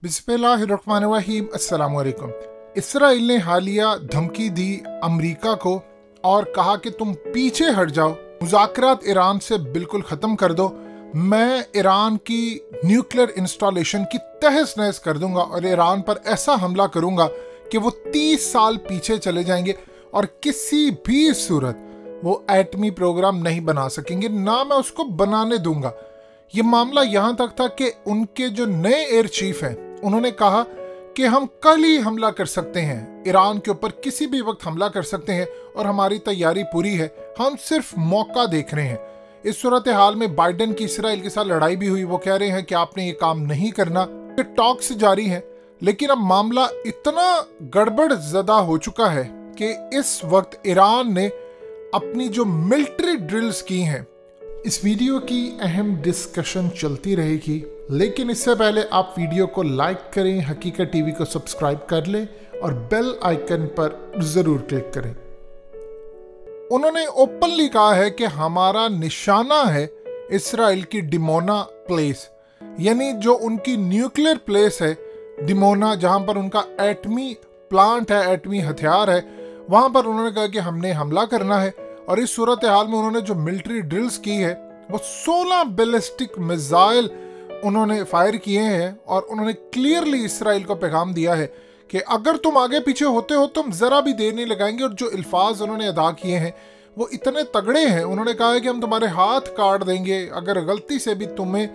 बिस्मिल्लाहिर्रहमानिर्रहीम। अस्सलाम वालेकुम। इसराइल ने हालिया धमकी दी अमेरिका को और कहा कि तुम पीछे हट जाओ, मुज़ाकरात ईरान से बिल्कुल ख़त्म कर दो। मैं ईरान की न्यूक्लियर इंस्टॉलेशन की तहस नहस कर दूंगा और ईरान पर ऐसा हमला करूंगा कि वो 30 साल पीछे चले जाएंगे और किसी भी सूरत वो एटमी प्रोग्राम नहीं बना सकेंगे, ना मैं उसको बनाने दूंगा। ये मामला यहाँ तक था कि उनके जो नए एयर चीफ हैं उन्होंने कहा कि हम कल ही हमला कर सकते हैं, ईरान के ऊपर किसी भी वक्त हमला कर सकते हैं और हमारी तैयारी पूरी है, हम सिर्फ मौका देख रहे हैं। इस सूरत हाल में बाइडेन की इसराइल के साथ लड़ाई भी हुई। वो कह रहे हैं कि आपने ये काम नहीं करना। टॉक्स जारी हैं, लेकिन अब मामला इतना गड़बड़ ज़दा हो चुका है कि इस वक्त ईरान ने अपनी जो मिलिट्री ड्रिल्स की हैं, इस वीडियो की अहम डिस्कशन चलती रहेगी। लेकिन इससे पहले आप वीडियो को लाइक करें, हकीकत टीवी को सब्सक्राइब कर लें और बेल आइकन पर ज़रूर क्लिक करें। उन्होंने ओपनली कहा है कि हमारा निशाना है इसराइल की डिमोना प्लेस, यानी जो उनकी न्यूक्लियर प्लेस है डिमोना, जहां पर उनका एटमी प्लांट है, एटमी हथियार है, वहां पर उन्होंने कहा कि हमने हमला करना है। और इस सूरत हाल में उन्होंने जो मिलिट्री ड्रिल्स की है वो 16 बैलिस्टिक मिसाइल उन्होंने फायर किए हैं और उन्होंने क्लियरली इसराइल को पैगाम दिया है कि अगर तुम आगे पीछे होते हो तो हम जरा भी देर नहीं लगाएंगे। और जो अल्फाज उन्होंने अदा किए हैं वो इतने तगड़े हैं। उन्होंने कहा है कि हम तुम्हारे हाथ काट देंगे अगर गलती से भी तुम्हें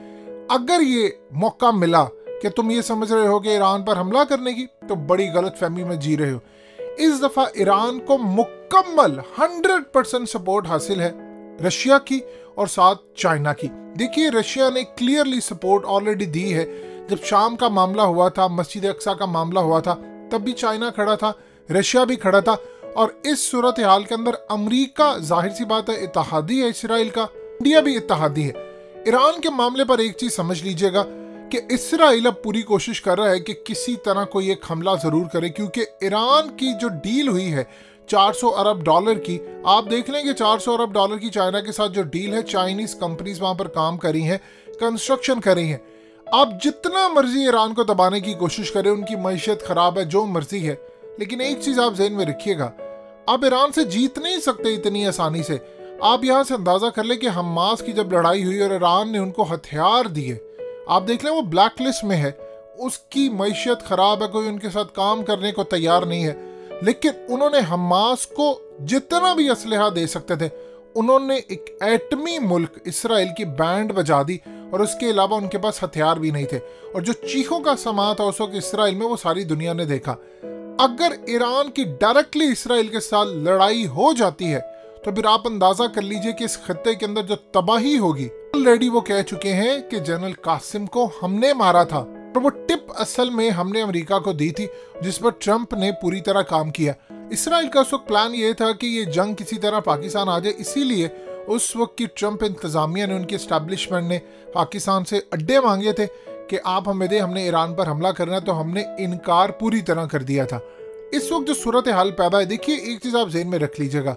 अगर ये मौका मिला कि तुम ये समझ रहे हो कि ईरान पर हमला करने की, तो बड़ी गलत फहमी में जी रहे हो। इस दफा ईरान को मुकम्मल 100% सपोर्ट हासिल है रशिया की और साथ चाइना की। देखिए, रशिया ने क्लियरली सपोर्ट ऑलरेडी दी है। जब शाम का मामला हुआ था, मस्जिद अक्सा का मामला हुआ था, तब भी चाइना खड़ा था, रशिया भी खड़ा था। और इस सूरत हाल के अंदर अमेरिका जाहिर सी बात है इत्तेहादी है इसराइल का, इंडिया भी इत्तेहादी है। ईरान के मामले पर एक चीज समझ लीजिएगा कि इसराइल अब पूरी कोशिश कर रहा है कि किसी तरह कोई एक हमला जरूर करे, क्योंकि ईरान की जो डील हुई है 400 अरब डॉलर की, आप देख लेंगे 400 अरब डॉलर की चाइना के साथ जो डील है, चाइनीज कंपनीज वहां पर काम करी हैं, कंस्ट्रक्शन करी हैं। आप जितना मर्जी ईरान को दबाने की कोशिश करें, उनकी मैशियत खराब है, जो मर्जी है, लेकिन एक चीज आप ज़हन में रखिएगा, आप ईरान से जीत नहीं सकते इतनी आसानी से। आप यहाँ से अंदाजा कर ले कि हमास की जब लड़ाई हुई और ईरान ने उनको हथियार दिए, आप देख लें वो ब्लैक लिस्ट में है, उसकी मैशियत खराब है, कोई उनके साथ काम करने को तैयार नहीं है। लेकिन उन्होंने हमास को जितना भी असलहा दे सकते थे, उन्होंने एक एटमी मुल्क इसराइल की बैंड बजा दी और उसके अलावा उनके पास हथियार भी नहीं थे। और जो चीखों का समा था उस वक्त इसराइल में, वो सारी दुनिया ने देखा। अगर ईरान की डायरेक्टली इसराइल के साथ लड़ाई हो जाती है तो फिर आप अंदाजा कर लीजिए कि इस खत्ते के अंदर जो तबाही होगी। ऑलरेडी वो कह चुके हैं कि जनरल कासिम को हमने मारा था, और वो टिप असल में हमने अमेरिका को दी थी, जिस पर ट्रंप ने पूरी तरह काम किया। इसराइल का उस वक्त प्लान ये था कि ये जंग किसी तरह पाकिस्तान आ जाए, इसीलिए उस वक्त की ट्रंप इंतजामिया ने, उनकी एस्टैब्लिशमेंट ने पाकिस्तान से अड्डे मांगे थे कि आप हमें दे, हमने ईरान पर हमला करना है, तो हमने इनकार पूरी तरह कर दिया था। इस वक्त जो सूरत हाल पैदा है, देखिए एक चीज आप जेहन में रख लीजिएगा,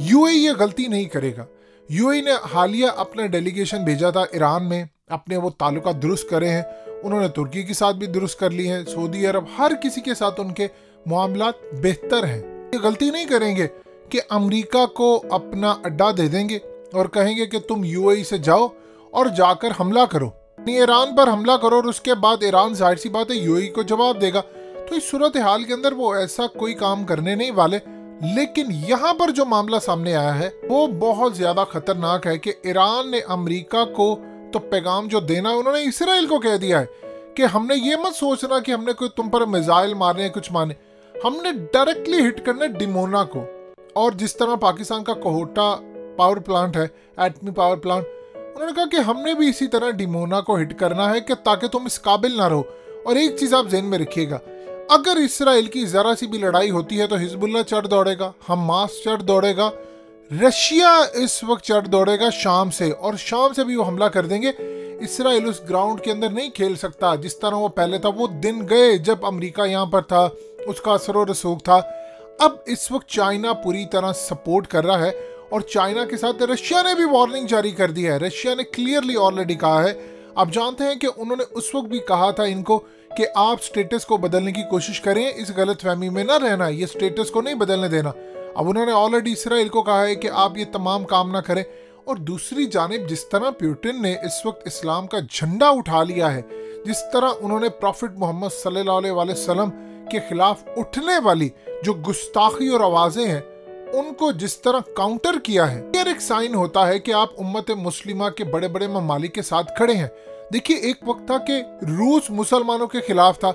यूएई ये गलती नहीं करेगा। यूएई ने हालिया अपना डेलीगेशन भेजा था ईरान में, अपने वो ताल्लुकात दुरुस्त करे हैं, उन्होंने तुर्की के साथ भी दुरुस्त कर ली हैं, सऊदी अरब, हर किसी के साथ उनके मामलात बेहतर हैं। ये गलती नहीं करेंगे कि अमेरिका को अपना अड्डा दे देंगे और कहेंगे कि तुम यूएई से जाओ और जाकर हमला करो, ईरान पर हमला करो, और उसके बाद ईरान जाहिर सी बात है यूएई को जवाब देगा। तो इस सूरत हाल के अंदर वो ऐसा कोई काम करने नहीं वाले। लेकिन यहाँ पर जो मामला सामने आया है वो बहुत ज्यादा खतरनाक है कि ईरान ने अमेरिका को तो पैगाम जो देना है, उन्होंने इसराइल को कह दिया है कि हमने ये मत सोचना कि हमने कोई तुम पर मिसाइल मारने कुछ मारने, हमने डायरेक्टली हिट करना है डिमोना को। और जिस तरह पाकिस्तान का कोहोटा पावर प्लांट है, एटमी पावर प्लांट, उन्होंने कहा कि हमने भी इसी तरह डिमोना को हिट करना है कि ताकि तुम इस काबिल ना रहो। और एक चीज आप ज़हन में रखिएगा, अगर इसराइल की जरा सी भी लड़ाई होती है तो हिजबुल्लाह चढ़ दौड़ेगा, हमास चढ़ दौड़ेगा, रशिया इस वक्त चढ़ दौड़ेगा शाम से, और शाम से भी वो हमला कर देंगे। इसराइल उस ग्राउंड के अंदर नहीं खेल सकता जिस तरह वो पहले था। वो दिन गए जब अमेरिका यहाँ पर था, उसका असर और रसूख था। अब इस वक्त चाइना पूरी तरह सपोर्ट कर रहा है और चाइना के साथ रशिया ने भी वार्निंग जारी कर दी है। रशिया ने क्लियरली ऑलरेडी कहा है, आप जानते हैं कि उन्होंने उस वक्त भी कहा था इनको कि आप स्टेटस को बदलने की कोशिश करें, इस गलतफहमी में ना रहना, ये स्टेटस को नहीं बदलने देना। अब उन्होंने ऑलरेडी इसराइल को कहा है कि आप ये तमाम काम ना करें। और दूसरी जानिब जिस तरह पुतिन ने इस वक्त इस्लाम का झंडा उठा लिया है, जिस तरह उन्होंने प्रॉफिट मोहम्मद सल्लल्लाहु अलैहि वसल्लम के खिलाफ उठने वाली जो गुस्ताखी और आवाजें हैं उनको जिस तरह काउंटर किया है, यह एक साइन होता है कि आप उम्मत मुस्लिमा के बड़े बड़े ममालिक के साथ खड़े हैं। देखिए, एक वक्त था कि रूस मुसलमानों के खिलाफ था,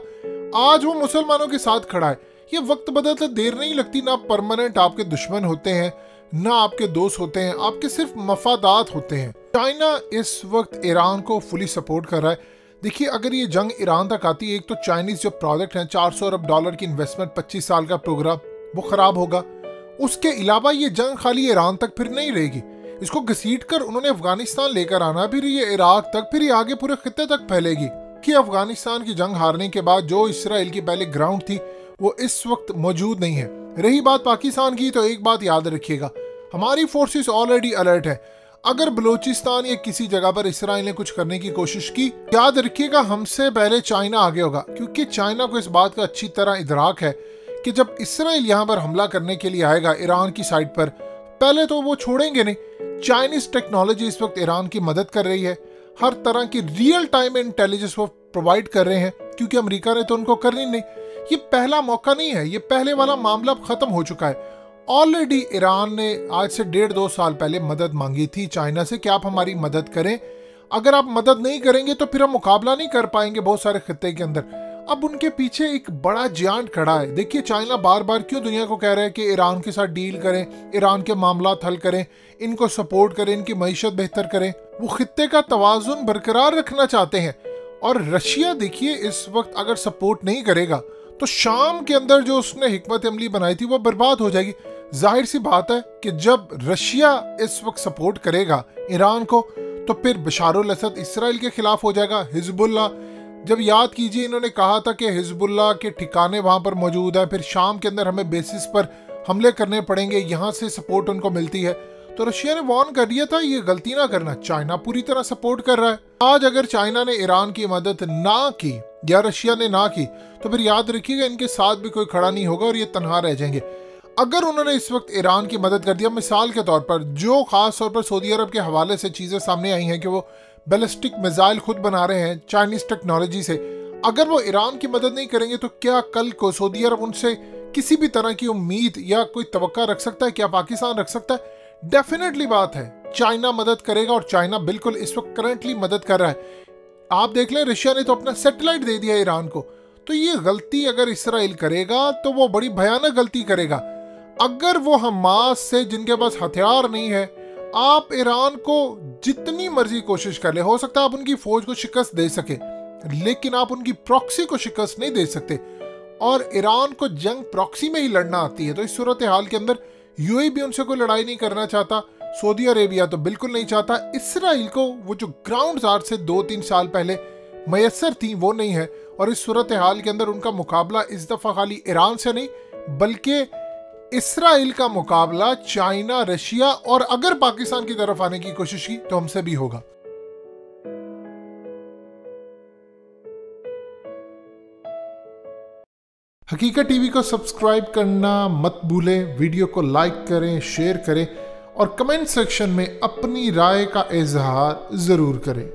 आज वो मुसलमानों के साथ खड़ा है। ये वक्त बदलते देर नहीं लगती। ना परमानेंट आपके दुश्मन होते हैं, ना आपके दोस्त होते हैं, आपके सिर्फ मफादात होते हैं। चाइना इस वक्त ईरान को फुली सपोर्ट कर रहा है। देखिए, अगर ये जंग ईरान तक आती है, एक तो चाइनीज जो प्रोडक्ट है, 400 अरब डॉलर की इन्वेस्टमेंट, 25 साल का प्रोग्राम, वो खराब होगा। उसके अलावा ये जंग खाली ईरान तक फिर नहीं रहेगी, इसको घसीट कर उन्होंने अफगानिस्तान लेकर आना, फिर ये इराक तक, फिर ये आगे पूरे खित्ते तक फैलेगी। कि अफगानिस्तान की जंग हारने के बाद जो इसराइल की पहले ग्राउंड थी वो इस वक्त मौजूद नहीं है। रही बात पाकिस्तान की, तो एक बात याद रखिएगा, हमारी फोर्सेस ऑलरेडी अलर्ट है। अगर बलूचिस्तान या किसी जगह पर इसराइल ने कुछ करने की कोशिश की, याद रखिएगा हमसे पहले चाइना आगे होगा, क्योंकि चाइना को इस बात का अच्छी तरह इदराक है कि जब इसराइल यहाँ पर हमला करने के लिए आएगा ईरान की साइड पर, पहले तो वो छोड़ेंगे नहीं। चाइनीज टेक्नोलॉजी इस वक्त ईरान की मदद कर रही है, हर तरह की रियल टाइम इंटेलिजेंस वो प्रोवाइड कर रहे हैं, क्योंकि अमेरिका ने तो उनको करनी नहीं। ये पहला मौका नहीं है, ये पहले वाला मामला खत्म हो चुका है। ऑलरेडी ईरान ने आज से 1.5-2 साल पहले मदद मांगी थी चाइना से कि आप हमारी मदद करें, अगर आप मदद नहीं करेंगे तो फिर हम मुकाबला नहीं कर पाएंगे बहुत सारे खित्ते के अंदर। अब उनके पीछे एक बड़ा जियांट खड़ा है। देखिए, चाइना बार बार क्यों दुनिया को कह रहा है कि ईरान के साथ डील करें, ईरान के मामला हल करें, इनको सपोर्ट करें, इनकी मईशत बेहतर करें। वो खित्ते का तवाजुन बरकरार रखना चाहते हैं। और रशिया देखिए, इस वक्त अगर सपोर्ट नहीं करेगा तो शाम के अंदर जो उसने हिकमत अमली बनाई थी वो बर्बाद हो जाएगी। जाहिर सी बात है कि जब रशिया इस वक्त सपोर्ट करेगा ईरान को, तो फिर बशारुल असद इसराइल के खिलाफ हो जाएगा। हिजबुल्ला, जब याद कीजिए इन्होंने कहा था कि हिजबुल्ला के ठिकाने वहां पर मौजूद है, फिर शाम के अंदर हमें बेसिस पर हमले करने पड़ेंगे, यहाँ से सपोर्ट उनको मिलती है। तो रशिया ने वार्न कर दिया था ये गलती ना करना। चाइना पूरी तरह सपोर्ट कर रहा है। आज अगर चाइना ने ईरान की मदद ना की या रशिया ने ना की, तो फिर याद रखिएगा इनके साथ भी कोई खड़ा नहीं होगा और ये तनहा रह जाएंगे। अगर उन्होंने इस वक्त ईरान की मदद कर दिया, मिसाल के तौर पर जो खास तौर पर सऊदी अरब के हवाले से चीजें सामने आई हैं कि वो बैलिस्टिक मिसाइल खुद बना रहे हैं चाइनीज टेक्नोलॉजी से, अगर वो ईरान की मदद नहीं करेंगे तो क्या कल को सऊदी अरब उनसे किसी भी तरह की उम्मीद या कोई तवक्का रख सकता है? क्या पाकिस्तान रख सकता है? डेफिनेटली बात है, चाइना मदद करेगा और चाइना बिल्कुल इस वक्त करंटली मदद कर रहा है। आप देख लें, रशिया ने तो अपना सैटेलाइट दे दिया ईरान को। तो ये गलती अगर इसराइल करेगा तो वो बड़ी भयानक गलती करेगा। अगर वो हमास से, जिनके पास हथियार नहीं है, आप ईरान को जितनी मर्जी कोशिश कर ले, हो सकता है आप उनकी फौज को शिकस्त दे सके, लेकिन आप उनकी प्रॉक्सी को शिकस्त नहीं दे सकते। और ईरान को जंग प्रॉक्सी में ही लड़ना आती है। तो इस सूरत हाल के अंदर यूएई भी उनसे कोई लड़ाई नहीं करना चाहता, सऊदी अरेबिया तो बिल्कुल नहीं चाहता। इसराइल को वो जो ग्राउंड आज से 2-3 साल पहले मैसर थी वो नहीं है। और इस सूरत हाल के अंदर उनका मुकाबला इस दफा खाली ईरान से नहीं, बल्कि इसराइल का मुकाबला चाइना, रशिया और अगर पाकिस्तान की तरफ आने की कोशिश की तो हमसे भी होगा। हकीकत टीवी को सब्सक्राइब करना मत भूलें, वीडियो को लाइक करें, शेयर करें और कमेंट सेक्शन में अपनी राय का इजहार जरूर करें।